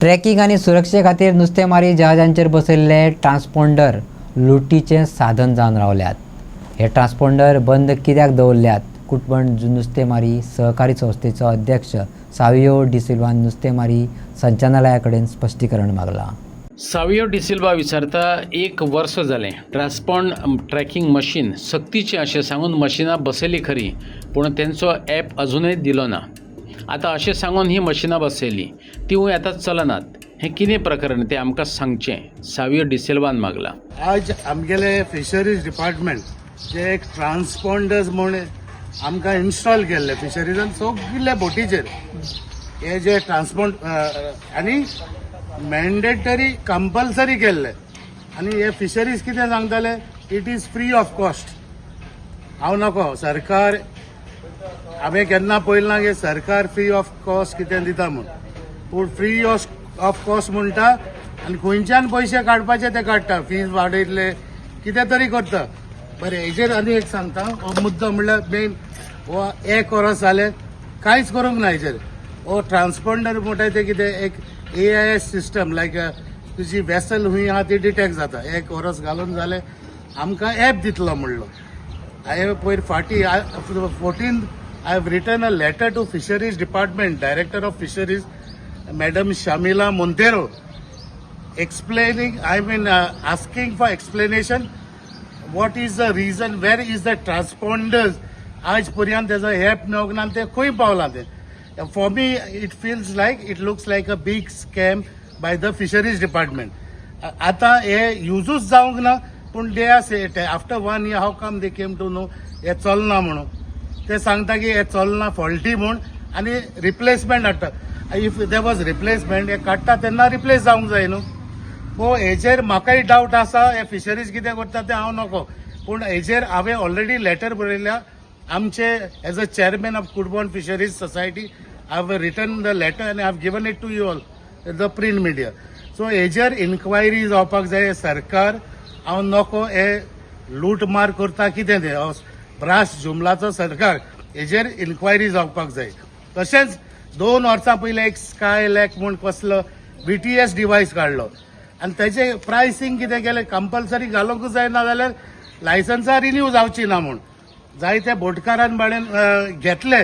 Tracking आणि सुरक्षे खातीर नुस्तेमारी जहाजांचेर बसयल्ले ट्रान्सपोंडर लुटीचें साधन जावन रावल्यात। हे ट्रान्सपोंडर बंद कित्याक दवरल्यात? कुटबंद नुस्तेमारी सहकारी संस्थेचो अध्यक्ष सावियो डिसिल्वान नुस्तेमारी संचालनालया कडेन स्पश्टीकरण मागलां। सावियो डिसिल्वा विचारता 1 वर्स जालें ट्रान्सपोंड ट्रॅकिंग मशीन सक्तीचें अशें सांगून मशिनां बसयली खरी, पूण तेंचो ॲप अजूनय दिलो ना। आतां अशें सांगून ही मशिनां बसयली, तीवूय आतां चलनात। हें कितें प्रकरण तें आमकां सांगचें, सावियो डिसिल्वान मागला। आज आमगेले फिशरीज डिपार्टमेंट जे एक ट्रान्सपोंडर्स म्हणून आमकां इन्स्टॉल केल्ले फिशरीजान सगळ्या बोटीचेर हे जे ट्रान्सपोंड आनी मॅन्डेटरी कंपल्सरी केल्ले। आनी हे फिशरीज कितें सांगताले, it is free of cost. हांव नको, सरकार हांवें केन्ना पळयलें ना की सरकार फ्री ऑफ कॉस्ट कितें दिता म्हूण, पूण फ्री ऑफ कॉस्ट म्हणटा आनी खंयच्यान पयशे काडपाचे ते काडटा, फीज वाडयतले कितें तरी करता। बरें, हेजेर आनी एक सांगता, हो मुद्दो म्हणल्यार मेन हो 1 वर्स जालें कांयच करूंक ना हेजेर। हो ट्रान्सपोंडर म्हणटा ते कितें एक AIS सिस्टम, लायक तुजी वेसल हूंय आहा ती डिटेक्ट जाता। 1 वर्स घालून जालें आमकां ॲप दितलो म्हणलो। हांवें पयर फाटीं 14 I have written a letter to Fisheries Department, Director of Fisheries, Madam Shamila Montero, explaining, asking for explanation, what is the reason, where is the transponders, आज पर्यंत तेजो ॲप मेळोंक ना, ते खंय पावला ते। For me, it feels like, it looks like a big scam by the Fisheries Department. आता हे युजूच जावंक ना, पूण they are say after 1 year how come they came to know हे चलना म्हणून। ते सांगता की हे चलना, फॉल्टी म्हूण, आनी रिप्लेसमेंट हाडटा। इफ देर वॉज रिप्लेसमेंट, हे काडटा तेन्ना रिप्लेस जावंक जाय न्हू। सो हेजेर म्हाकाय डावट आसा, हे फिशरीज कितें करता ते हांव नको, पूण हेजेर हांवें ऑलरेडी लेटर बरयल्या आमचे एज अ चेअरमॅन ऑफ कुडबॉन fisheries society. I have written the letter आनी I have given it to you all the print media. So हेजेर इन्क्वायरी जावपाक जाय। सरकार हांव नको हे लूटमार करता कितें ते ब्रास जुमलाचो सरकार, हेजेर इन्क्वायरी जावपाक जाय। तशेंच 2 वर्सां पयलीं एक स्कायलॅक म्हूण कसलो BTS डिवायस काडलो आनी तेजे प्रायसींग कितें केलें, कंपल्सरी घालूंकूच जायना जाल्यार लायसन्सां रिन्यू जावची ना म्हूण जायते बोटकारान बाडेन घेतले।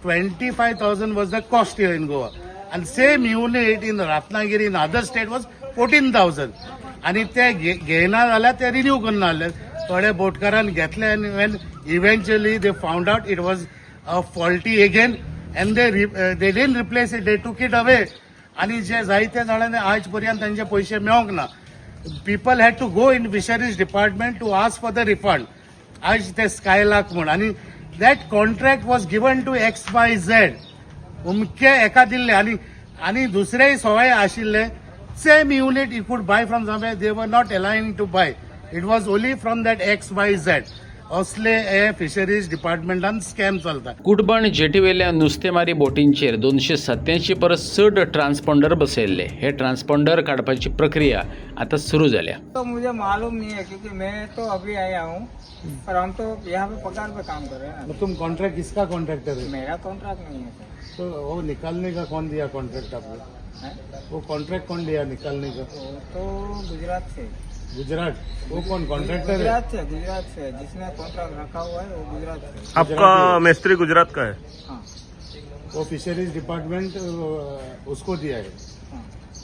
25,000 was the cost in Goa, आनी same unit in Ratnagiri in other state was 14,000, आनी ते घेयना जाल्यार ते रिन्यू करना जाल्यार थोडे बोटकारान घेतले। आनी Wien eventually they found out it was a faulty again and they didn't replace it, दे टूक इट अवे। आनी जे जायते जाणांनी आज पर्यंत तांचे पयशे मेळोंक ना। People had to go in fisheries department to ask for the refund. आज ते स्कायलाक म्हूण, आनी that contract was given to XYZ, उमके एका दिल्ले, आनी दुसरेय 16 आशिल्ले। Same unit you could buy from somewhere, they were not allowing to buy, it was only from that XYZ। असले हे फिशरीज डिपार्टमेंटान स्कॅम चलता। कुडबण जेटीवेल्या नुस्तेमारी बोटींचेर 287 परस चड ट्रान्सपोंडर बसयल्ले। हे ट्रान्सपोंडर काडपाची प्रक्रिया आतां सुरू जाल्या। तो मुझे मालूम नहीं है क्योंकि मैं तो अभी आया हूँ, पर हम तो यहाँ पे पगार पे काम कर रहे हैं ना। तुम कॉन्ट्रैक्ट किसका कॉन्ट्रैक्टर है? मेरा कॉन्ट्रैक्ट नहीं है सर। तो वो निकालने का कौन दिया कॉन्ट्रैक्ट आपको? हैं? वो कॉन्ट्रैक्ट कौन दिया निकालने का? तो गुजरात से। गुजरात? वो कौन कॉन्ट्रैक्टर है? गुजरात से जिसने कॉन्ट्रैक्ट रखा हुआ है वो गुजरात से। आपका मिस्त्री गुजरात का है? हाँ। वो फिशरीज डिपार्टमेंट उसको दिया है।